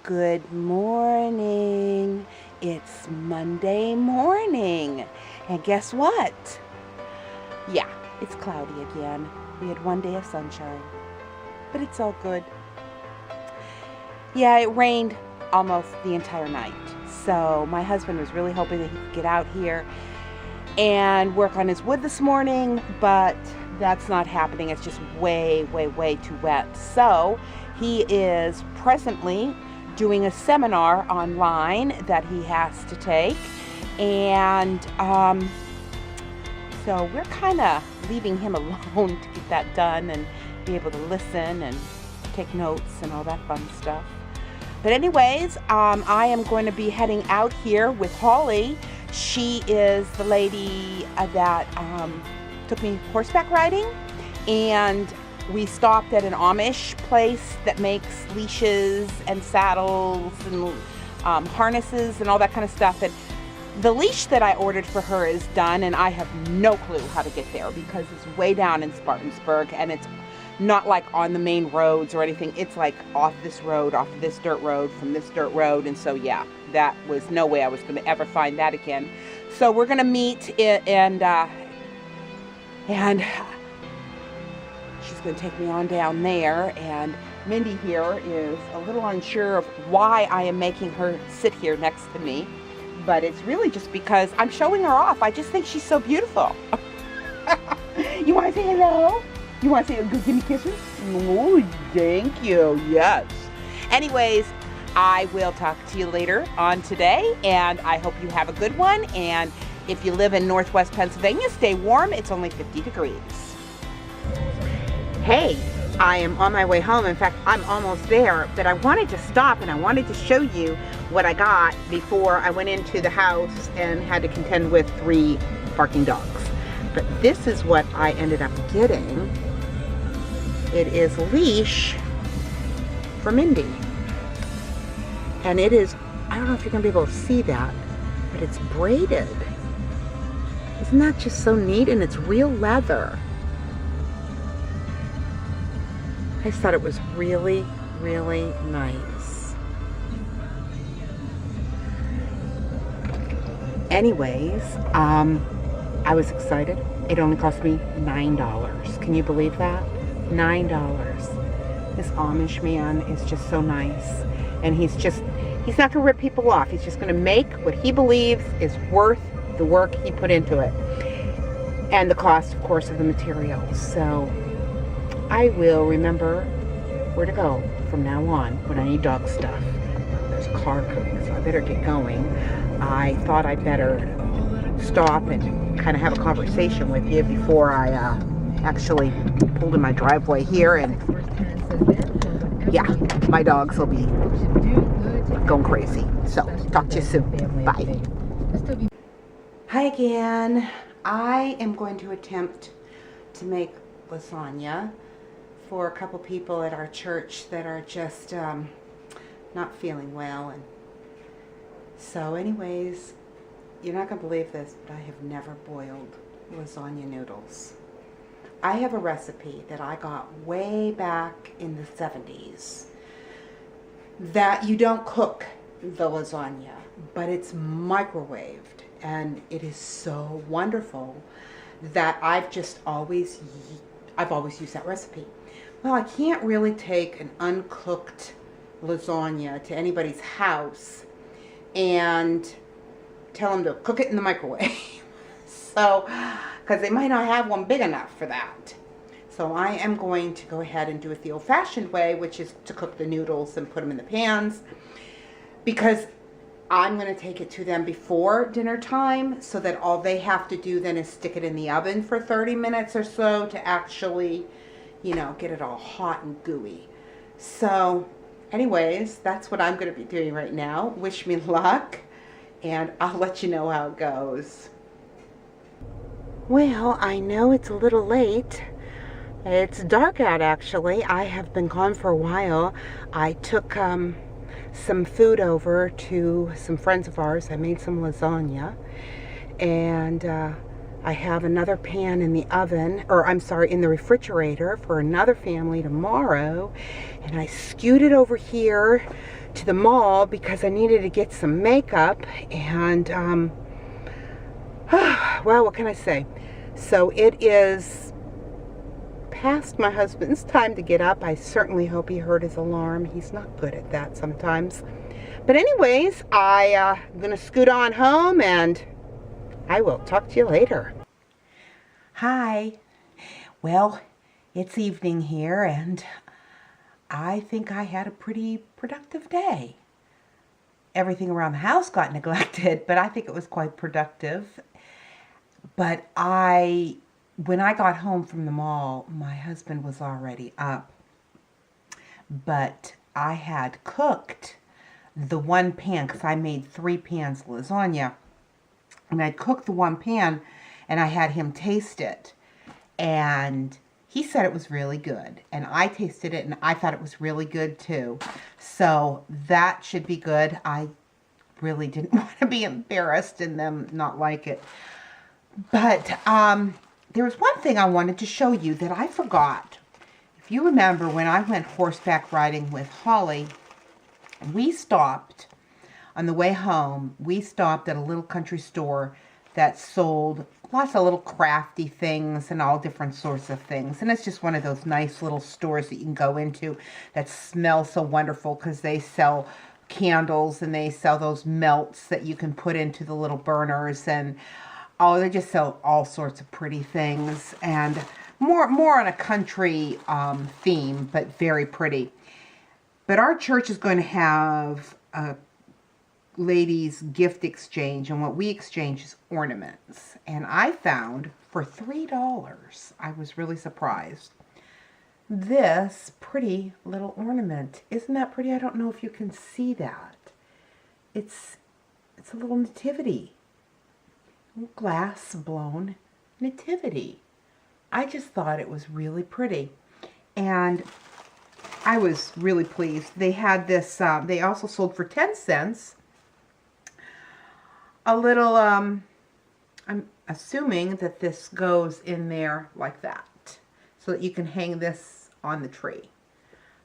Good morning. It's Monday morning. And guess what? Yeah, it's cloudy again. We had one day of sunshine, but it's all good. Yeah, it rained almost the entire night. So my husband was really hoping that he could get out here and work on his wood this morning, but that's not happening. It's just way too wet. So he is presently doing a seminar online that he has to take, and so we're kind of leaving him alone to get that done and be able to listen and take notes and all that fun stuff. But anyways, I am going to be heading out here with Holly. She is the lady that took me horseback riding, and we stopped at an Amish place that makes leashes and saddles and harnesses and all that kind of stuff. And the leash that I ordered for her is done, and I have no clue how to get there because it's way down in Spartansburg, and it's not like on the main roads or anything. It's like off this road, off this dirt road, from this dirt road. And so yeah, that was no way I was going to ever find that again. So we're going to meet and she's going to take me on down there. And Mindy here is a little unsure of why I am making her sit here next to me, but it's really just because I'm showing her off. I just think she's so beautiful. You want to say hello? You want to say, give me kisses? Oh, thank you. Yes. Anyways, I will talk to you later on today, and I hope you have a good one. And if you live in Northwest Pennsylvania, stay warm. It's only 50 degrees. Hey, I am on my way home. In fact, I'm almost there, but I wanted to stop and I wanted to show you what I got before I went into the house and had to contend with 3 barking dogs. But this is what I ended up getting. It is a leash for Mindy. And it is, I don't know if you're gonna be able to see that, but it's braided. Isn't that just so neat? And it's real leather. I just thought it was really nice. Anyways, I was excited. It only cost me $9. Can you believe that? $9. This Amish man is just so nice. And he's not gonna rip people off. He's just gonna make what he believes is worth the work he put into it. And the cost, of course, of the materials. So I will remember where to go from now on when I need dog stuff. There's a car coming, so I better get going. I thought I'd better stop and kind of have a conversation with you before I actually pulled in my driveway here. And yeah, my dogs will be going crazy. So talk to you soon. Bye. Hi again. I am going to attempt to make lasagna for a couple people at our church that are just not feeling well. And so anyways, you're not gonna believe this, but I have never boiled lasagna noodles. I have a recipe that I got way back in the 70s that you don't cook the lasagna, but it's microwaved, and it is so wonderful that I've always used that recipe. Well, I can't really take an uncooked lasagna to anybody's house and tell them to cook it in the microwave. So, because they might not have one big enough for that. So I am going to go ahead and do it the old-fashioned way, which is to cook the noodles and put them in the pans, because I'm going to take it to them before dinner time, so that all they have to do then is stick it in the oven for 30 minutes or so to actually, you know, get it all hot and gooey. So anyways, that's what I'm going to be doing right now. Wish me luck, and I'll let you know how it goes. Well, I know it's a little late. It's dark out, actually. I have been gone for a while. I took some food over to some friends of ours. I made some lasagna, and I have another pan in the oven, or I'm sorry, in the refrigerator for another family tomorrow. And I skewed it over here to the mall because I needed to get some makeup, and well, what can I say? So it is past my husband's time to get up. I certainly hope he heard his alarm. He's not good at that sometimes. But anyways, I'm going to scoot on home, and I will talk to you later. Hi. Well, it's evening here, and I think I had a pretty productive day. Everything around the house got neglected, but I think it was quite productive. But when I got home from the mall, my husband was already up. But I had cooked the one pan, because I made 3 pans of lasagna. And I cooked the one pan, and I had him taste it. And he said it was really good. And I tasted it, and I thought it was really good too. So that should be good. I really didn't want to be embarrassed and them not like it. But there was one thing I wanted to show you that I forgot. If you remember, when I went horseback riding with Holly, we stopped on the way home. We stopped at a little country store that sold lots of little crafty things and all different sorts of things. And it's just one of those nice little stores that you can go into that smell so wonderful, because they sell candles and they sell those melts that you can put into the little burners, and oh, they just sell all sorts of pretty things, and more on a country theme, but very pretty. But our church is going to have a ladies' gift exchange, and what we exchange is ornaments. And I found for $3, I was really surprised, this pretty little ornament. Isn't that pretty? I don't know if you can see that. It's a little nativity. Glass blown nativity. I just thought it was really pretty, and I was really pleased. They had this, they also sold for 10 cents a little, I'm assuming that this goes in there like that, so that you can hang this on the tree,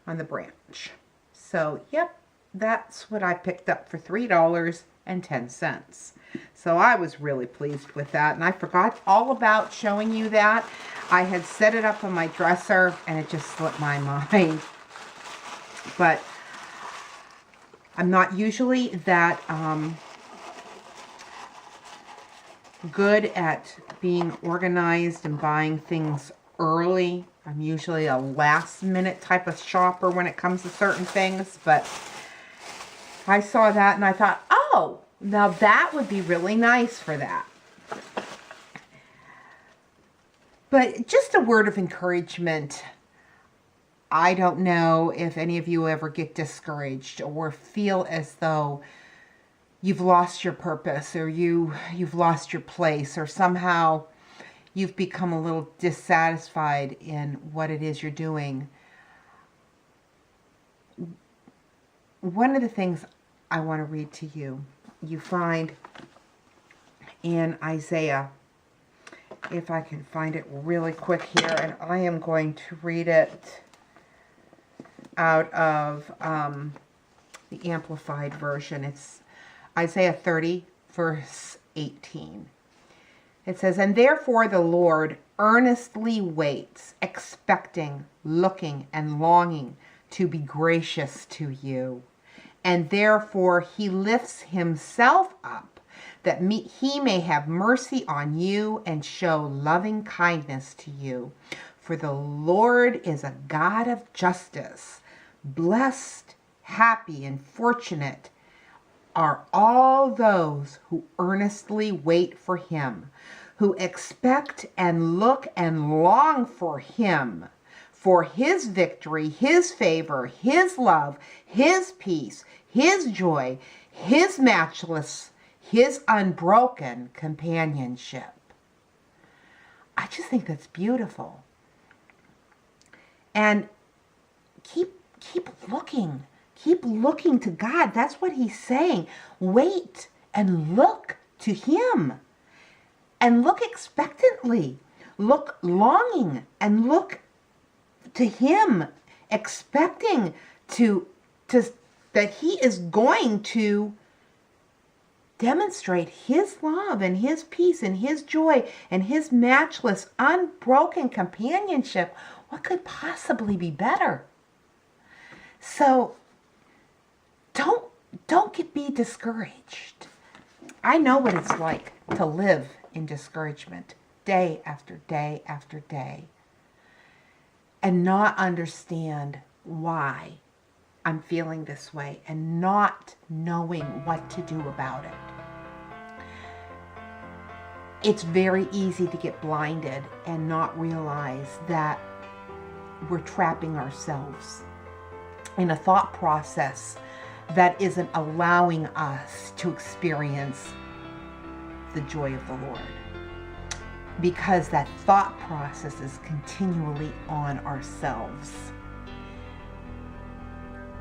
on the branch. So, yep, that's what I picked up for $3.10. So I was really pleased with that, and I forgot all about showing you that. I had set it up on my dresser, and it just slipped my mind. But I'm not usually that good at being organized and buying things early. I'm usually a last minute type of shopper when it comes to certain things, but I saw that and I thought, oh, now that would be really nice for that. But just a word of encouragement. I don't know if any of you ever get discouraged or feel as though you've lost your purpose, or you've lost your place, or somehow you've become a little dissatisfied in what it is you're doing. One of the things I want to read to you, you find in Isaiah, if I can find it really quick here, and I am going to read it out of the Amplified Version. It's Isaiah 30, verse 18. It says, "And therefore the Lord earnestly waits, expecting, looking, and longing to be gracious to you. And therefore he lifts himself up, that he may have mercy on you and show loving kindness to you. For the Lord is a God of justice. Blessed, happy, and fortunate are all those who earnestly wait for him, who expect and look and long for him, for his victory, his favor, his love, his peace, his joy, his matchless, his unbroken companionship." I just think that's beautiful. And keep looking. Keep looking to God. That's what he's saying. Wait and look to him. And look expectantly. Look longing and look to him, expecting to that he is going to demonstrate his love and his peace and his joy and his matchless, unbroken companionship. What could possibly be better? So don't be discouraged. I know what it's like to live in discouragement day after day after day and not understand why I'm feeling this way and not knowing what to do about it. It's very easy to get blinded and not realize that we're trapping ourselves in a thought process that isn't allowing us to experience the joy of the Lord. Because that thought process is continually on ourselves.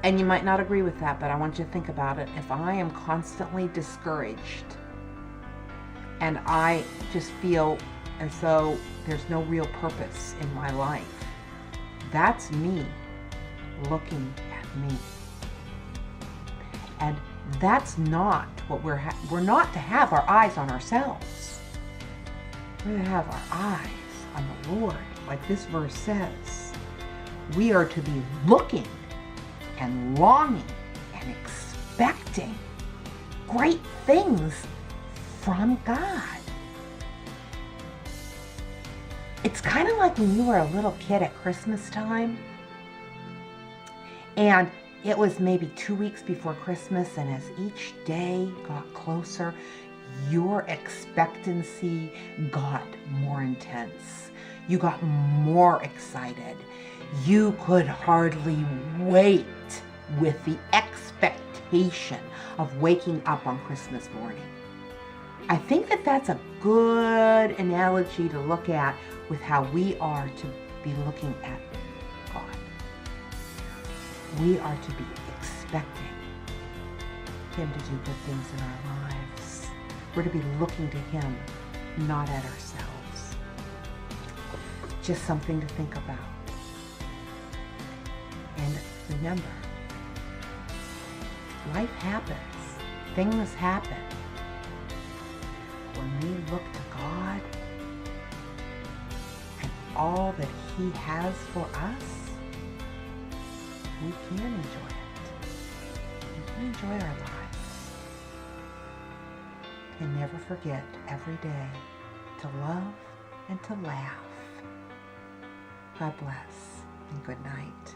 And you might not agree with that, but I want you to think about it. If I am constantly discouraged and I just feel as though there's no real purpose in my life, that's me looking at me. And that's not what we're not to have our eyes on ourselves. We're to have our eyes on the Lord. Like this verse says, we are to be looking and longing and expecting great things from God. It's kind of like when you were a little kid at Christmas time and it was maybe 2 weeks before Christmas, and as each day got closer, your expectancy got more intense. You got more excited. You could hardly wait with the expectation of waking up on Christmas morning. I think that that's a good analogy to look at with how we are to be looking at God. We are to be expecting Him to do good things in our lives. We're to be looking to Him, not at ourselves. Just something to think about. And remember, life happens. Things happen. When we look to God and all that He has for us, we can enjoy it. We can enjoy our lives. And never forget every day to love and to laugh. God bless and good night.